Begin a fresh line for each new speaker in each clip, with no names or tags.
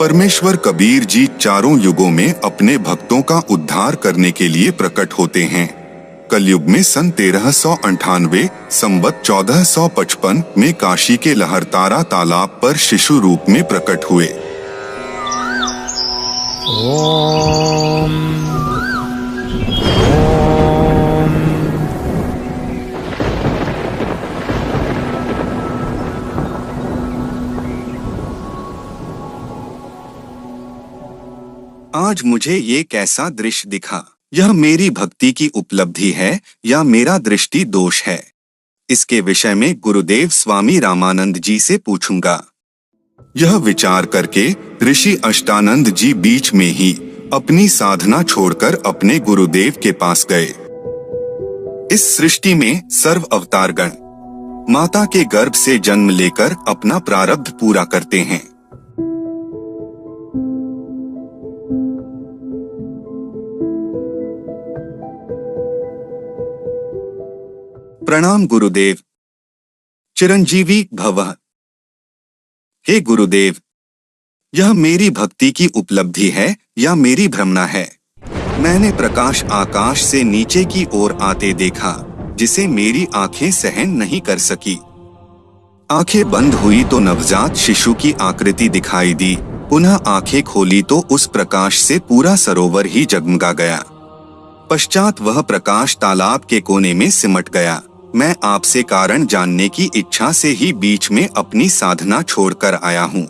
परमेश्वर कबीर जी चारों युगों में अपने भक्तों का उद्धार करने के लिए प्रकट होते हैं। कलयुग में सन 1398 संवत 1455 में काशी के लहरतारा तालाब पर शिशु रूप में प्रकट हुए।
ओम
आज मुझे ये कैसा दृश्य दिखा? यह मेरी भक्ति की उपलब्धि है या मेरा दृष्टि दोष है? इसके विषय में गुरुदेव स्वामी रामानंद जी से पूछूंगा। यह विचार करके ऋषि अष्टानंद जी बीच में ही अपनी साधना छोड़कर अपने गुरुदेव के पास गए। इस सृष्टि में सर्व अवतारगण माता के गर्भ से जन्म लेकर अपना प्रारब्ध पूरा करते हैं। प्रणाम गुरुदेव। चिरंजीवी भवः। हे गुरुदेव, यह मेरी भक्ति की उपलब्धि है या मेरी भ्रमणा है? मैंने प्रकाश आकाश से नीचे की ओर आते देखा, जिसे मेरी आंखें सहन नहीं कर सकी। आंखें बंद हुई तो नवजात शिशु की आकृति दिखाई दी। पुनः आंखें खोली तो उस प्रकाश से पूरा सरोवर ही जगमगा गया। पश्चात वह प्रकाश तालाब के कोने में सिमट गया। मैं आपसे कारण जानने की इच्छा से ही बीच में अपनी साधना छोड़कर आया हूँ।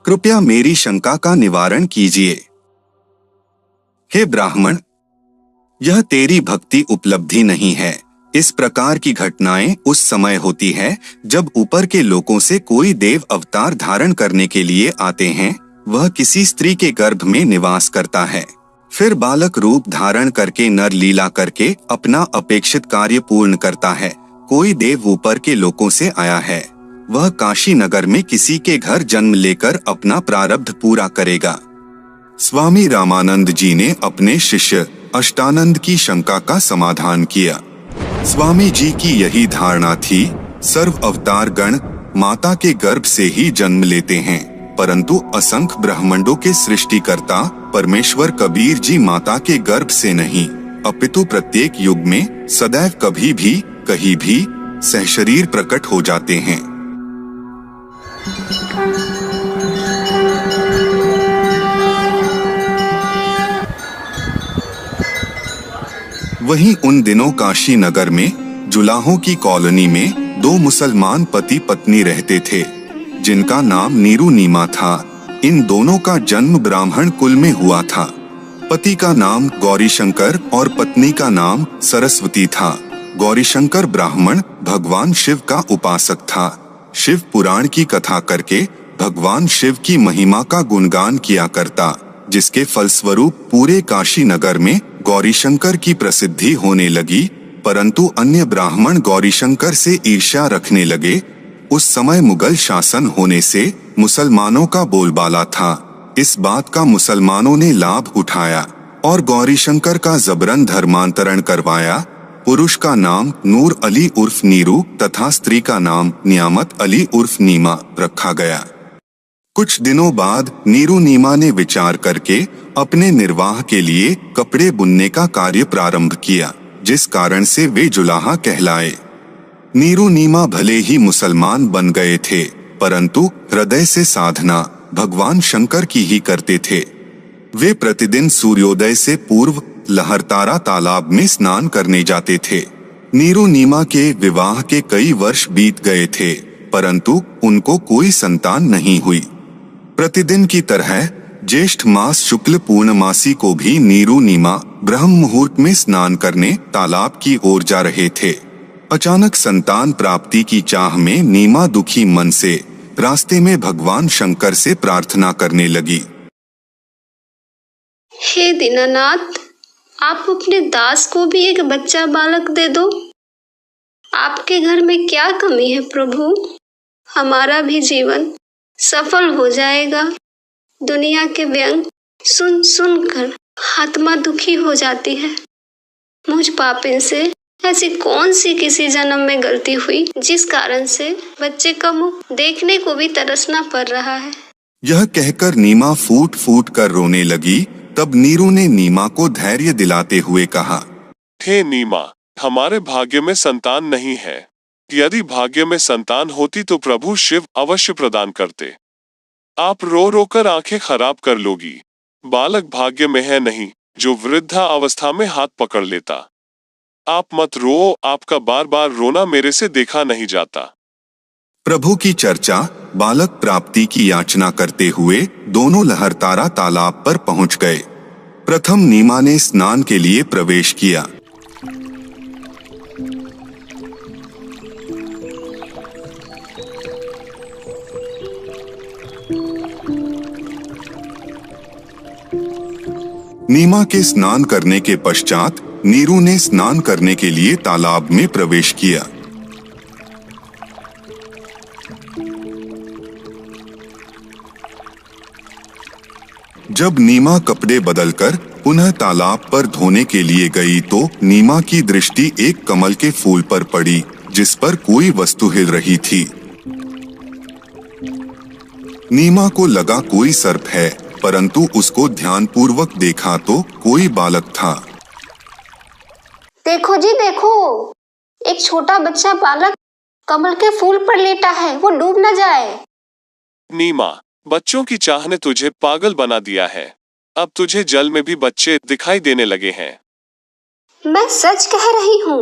कृपया मेरी शंका का निवारण कीजिए। हे ब्राह्मण, यह तेरी भक्ति उपलब्धि नहीं है। इस प्रकार की घटनाएं उस समय होती है जब ऊपर के लोकों से कोई देव अवतार धारण करने के लिए आते हैं। वह किसी स्त्री के गर्भ में निवास करता है, फिर बालक रूप धारण करके नर लीला करके अपना अपेक्षित कार्य पूर्ण करता है। कोई देव ऊपर के लोकों से आया है, वह काशी नगर में किसी के घर जन्म लेकर अपना प्रारब्ध पूरा करेगा। स्वामी रामानंद जी ने अपने शिष्य अष्टानंद की शंका का समाधान किया। स्वामी जी की यही धारणा थी, सर्व अवतार गण माता के गर्भ से ही जन्म लेते हैं, परंतु असंख्य ब्रह्मांडों के सृष्टिकर्ता परमेश्वर कबीर जी माता के गर्भ से नहीं, अपितु प्रत्येक युग में सदैव कभी भी कहीं भी सहशरीर प्रकट हो जाते हैं। वहीं उन दिनों काशी नगर में जुलाहों की कॉलोनी में दो मुसलमान पति पत्नी रहते थे, जिनका नाम नीरू नीमा था। इन दोनों का जन्म ब्राह्मण कुल में हुआ था। पति का नाम गौरीशंकर और पत्नी का नाम सरस्वती था। गौरीशंकर ब्राह्मण भगवान शिव का उपासक था। शिव पुराण की कथा करके भगवान शिव की महिमा का गुणगान किया करता, जिसके फलस्वरूप पूरे काशी नगर में गौरीशंकर की प्रसिद्धि होने लगी। परंतु अन्य ब्राह्मण गौरीशंकर से ईर्ष्या रखने लगे। उस समय मुगल शासन होने से मुसलमानों का बोलबाला था। इस बात का मुसलमानों ने लाभ उठाया और गौरीशंकर का जबरन धर्मांतरण करवाया। पुरुष का नाम नूर अली उर्फ नीरू तथा स्त्री का नाम नियामत अली उर्फ नीमा रखा गया। कुछ दिनों बाद नीरू नीमा ने विचार करके अपने निर्वाह के लिए कपड़े बुनने का कार्य प्रारंभ किया, जिस कारण से वे जुलाहा कहलाए। नीरू नीमा भले ही मुसलमान बन गए थे, परंतु हृदय से साधना भगवान शंकर की ही करते थे। वे प्रतिदिन सूर्योदय से पूर्व लहरतारा तालाब में स्नान करने जाते थे। नीरू नीमा के विवाह के कई वर्ष बीत गए थे, परंतु उनको कोई संतान नहीं हुई। प्रतिदिन की तरह ज्येष्ठ मास शुक्ल पूर्णमासी को भी नीरू नीमा ब्रह्म मुहूर्त में स्नान करने तालाब की ओर जा रहे थे। अचानक संतान प्राप्ति की चाह में नीमा दुखी मन से रास्ते में भगवान शंकर से प्रार्थना करने लगी।
हे दीनानाथ, आप अपने दास को भी एक बच्चा बालक दे दो। आपके घर में क्या कमी है प्रभु? हमारा भी जीवन सफल हो जाएगा। दुनिया के व्यंग सुन सुन कर आत्मा दुखी हो जाती है। मुझ पापिन से ऐसी कौन सी किसी जन्म में गलती हुई जिस कारण से बच्चे का मुख देखने को भी तरसना पड़ रहा है।
यह कहकर नीमा फूट फूट कर रोने लगी। तब नीरू ने नीमा को धैर्य दिलाते हुए कहा,
हे नीमा, हमारे भाग्य में संतान नहीं है। यदि भाग्य में संतान होती तो प्रभु शिव अवश्य प्रदान करते। आप रो रो कर आंखें खराब कर लोगी। बालक भाग्य में है नहीं जो वृद्धा अवस्था में हाथ पकड़ लेता। आप मत रो, आपका बार बार रोना मेरे से देखा नहीं जाता।
प्रभु की चर्चा बालक प्राप्ति की याचना करते हुए दोनों लहरतारा तालाब पर पहुंच गए। प्रथम नीमा ने स्नान के लिए प्रवेश किया। नीमा के स्नान करने के पश्चात नीरू ने स्नान करने के लिए तालाब में प्रवेश किया। जब नीमा कपड़े बदलकर पुनः तालाब पर धोने के लिए गई तो नीमा की दृष्टि एक कमल के फूल पर पड़ी, जिस पर कोई वस्तु हिल रही थी। नीमा को लगा कोई सर्प है, परंतु उसको ध्यानपूर्वक देखा तो कोई बालक था।
देखो जी देखो, एक छोटा बच्चा बालक कमल के फूल पर लेटा है, वो डूब न जाए।
नीमा, बच्चों की चाह ने तुझे पागल बना दिया है। अब तुझे जल में भी बच्चे दिखाई देने लगे हैं।
मैं सच कह रही हूँ।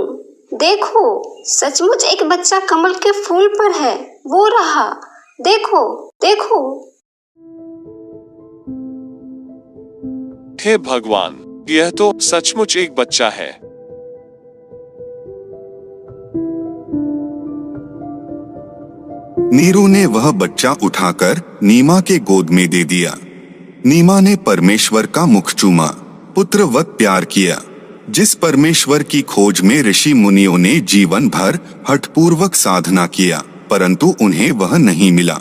देखो, सचमुच एक बच्चा कमल के फूल पर है, वो रहा। देखो देखो।
हे भगवान, यह तो सचमुच एक बच्चा है।
नीरू ने वह बच्चा उठाकर नीमा के गोद में दे दिया। नीमा ने परमेश्वर का मुख चूमा, पुत्रवत प्यार किया। जिस परमेश्वर की खोज में ऋषि मुनियों ने जीवन भर हठपूर्वक साधना किया, परंतु उन्हें वह नहीं मिला।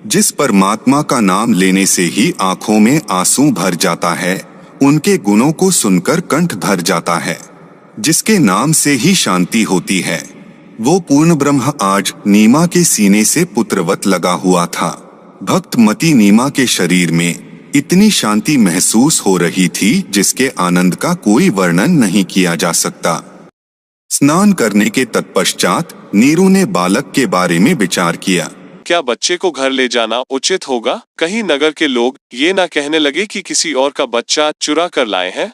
जिस परमात्मा का नाम लेने से ही आंखों में आंसू भर जाता है, उनके गुणों को सुनकर कंठ धर जाता है, जिसके नाम से ही शांति होती है, वो पूर्ण ब्रह्म आज नीमा के सीने से पुत्रवत लगा हुआ था। भक्तमती नीमा के शरीर में इतनी शांति महसूस हो रही थी जिसके आनंद का कोई वर्णन नहीं किया जा सकता। स्नान करने के तत्पश्चात नीरू ने बालक के बारे में विचार किया।
क्या बच्चे को घर ले जाना उचित होगा? कहीं नगर के लोग ये ना कहने लगे कि किसी और का बच्चा चुरा कर लाए हैं।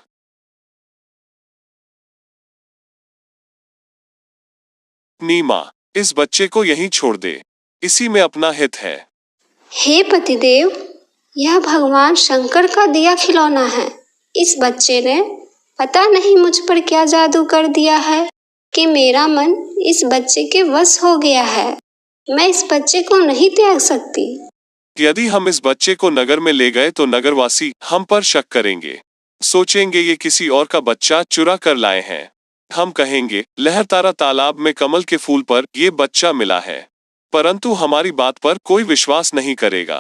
नीमा, इस बच्चे को यहीं छोड़ दे, इसी में अपना हित है।
हे पतिदेव, यह भगवान शंकर का दिया खिलौना है। इस बच्चे ने पता नहीं मुझ पर क्या जादू कर दिया है कि मेरा मन इस बच्चे के वश हो गया है। मैं इस बच्चे को नहीं त्याग सकती।
यदि हम इस बच्चे को नगर में ले गए तो नगरवासी हम पर शक करेंगे, सोचेंगे ये किसी और का बच्चा चुरा कर लाए हैं। हम कहेंगे लहरतारा तालाब में कमल के फूल पर ये बच्चा मिला है, परंतु हमारी बात पर कोई विश्वास नहीं करेगा।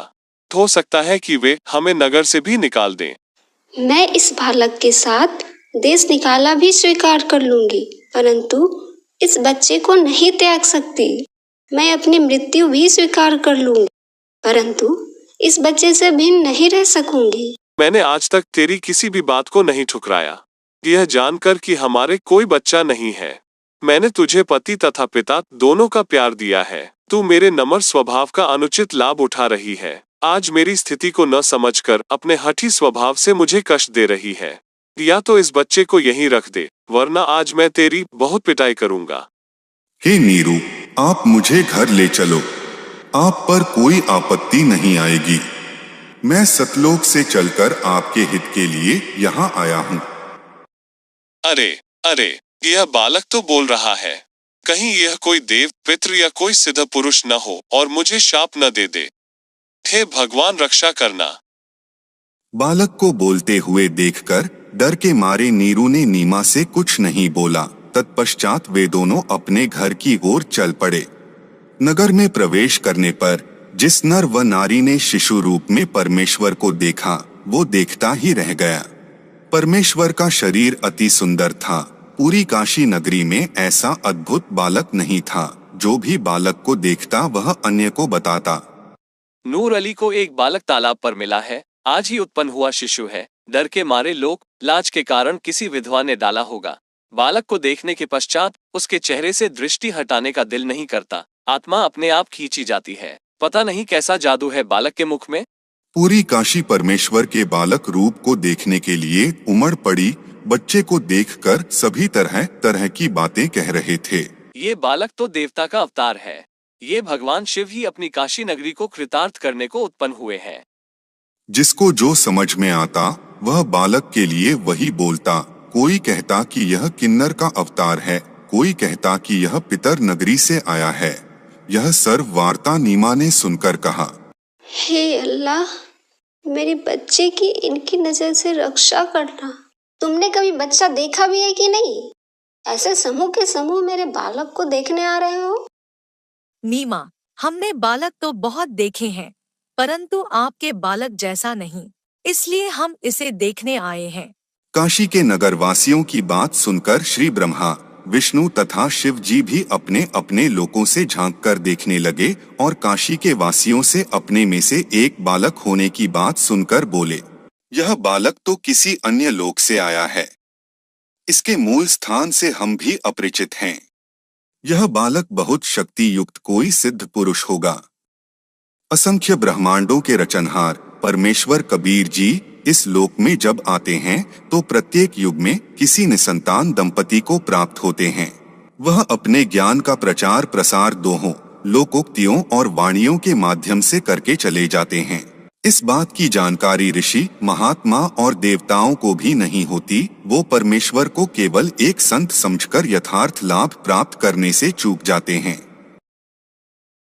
हो सकता है कि वे हमें नगर से भी निकाल दें।
मैं इस बालक के साथ देश निकाला भी स्वीकार कर लूंगी, परंतु इस बच्चे को नहीं त्याग सकती। मैं अपनी मृत्यु भी स्वीकार कर लूंगी, परंतु इस बच्चे से भिन्न नहीं रह सकूंगी।
मैंने आज तक तेरी किसी भी बात को नहीं ठुकराया, यह जानकर कि हमारे कोई बच्चा नहीं है। मैंने तुझे पति तथा पिता दोनों का प्यार दिया है। तू मेरे नम्र स्वभाव का अनुचित लाभ उठा रही है। आज मेरी स्थिति को न समझकर अपने हठी स्वभाव से मुझे कष्ट दे रही है। या तो इस बच्चे को यहीं रख दे, वरना आज मैं तेरी बहुत पिटाई करूंगा।
हे नीरू, आप मुझे घर ले चलो, आप पर कोई आपत्ति नहीं आएगी। मैं सतलोक से चलकर आपके हित के लिए यहाँ आया हूँ।
अरे अरे, यह बालक तो बोल रहा है। कहीं यह कोई देव, पितृ या कोई सिद्ध पुरुष न हो और मुझे शाप न दे दे। हे भगवान, रक्षा करना।
बालक को बोलते हुए देखकर डर के मारे नीरू ने नीमा से कुछ नहीं बोला। तत्पश्चात वे दोनों अपने घर की ओर चल पड़े। नगर में प्रवेश करने पर जिस नर व नारी ने शिशु रूप में परमेश्वर को देखा, वो देखता ही रह गया। परमेश्वर का शरीर अति सुंदर था। पूरी काशी नगरी में ऐसा अद्भुत बालक नहीं था। जो भी बालक को देखता वह अन्य को बताता।
नूर अली को एक बालक तालाब पर मिला है, आज ही उत्पन्न हुआ शिशु है। डर के मारे लोग लाज के कारण किसी विधवा ने डाला होगा। बालक को देखने के पश्चात उसके चेहरे से दृष्टि हटाने का दिल नहीं करता, आत्मा अपने आप खींची जाती है। पता नहीं कैसा जादू है बालक के मुख में।
पूरी काशी परमेश्वर के बालक रूप को देखने के लिए उमड़ पड़ी। बच्चे को देखकर सभी तरह तरह की बातें कह रहे थे।
ये बालक तो देवता का अवतार है। ये भगवान शिव ही अपनी काशी नगरी को कृतार्थ करने को उत्पन्न हुए हैं।
जिसको जो समझ में आता वह बालक के लिए वही बोलता। कोई कहता कि यह किन्नर का अवतार है, कोई कहता कि यह पितर नगरी से आया है। यह सर्व वार्ता नीमा ने सुनकर कहा,
हे अल्लाह, मेरे बच्चे की इनकी नजर से रक्षा करना। तुमने कभी बच्चा देखा भी है कि नहीं? ऐसे समूह के समूह मेरे बालक को देखने आ रहे हो?
नीमा, हमने बालक तो बहुत देखे हैं, परंतु आपके बालक जैसा नहीं, इसलिए हम इसे देखने आए हैं।
काशी के नगरवासियों की बात सुनकर श्री ब्रह्मा, विष्णु तथा शिव जी भी अपने अपने लोकों से झांककर देखने लगे और काशी के वासियों से अपने में से एक बालक होने की बात सुनकर बोले, यह बालक तो किसी अन्य लोक से आया है। इसके मूल स्थान से हम भी अपरिचित हैं। यह बालक बहुत शक्ति युक्त कोई सिद्ध पुरुष होगा। असंख्य ब्रह्मांडों के रचनहार परमेश्वर कबीर जी इस लोक में जब आते हैं तो प्रत्येक युग में किसी निसंतान दंपति को प्राप्त होते हैं। वह अपने ज्ञान का प्रचार प्रसार दोहों लोकोक्तियों और वाणियों के माध्यम से करके चले जाते हैं। इस बात की जानकारी ऋषि, महात्मा और देवताओं को भी नहीं होती। वो परमेश्वर को केवल एक संत समझकर यथार्थ लाभ प्राप्त करने से चूक जाते हैं।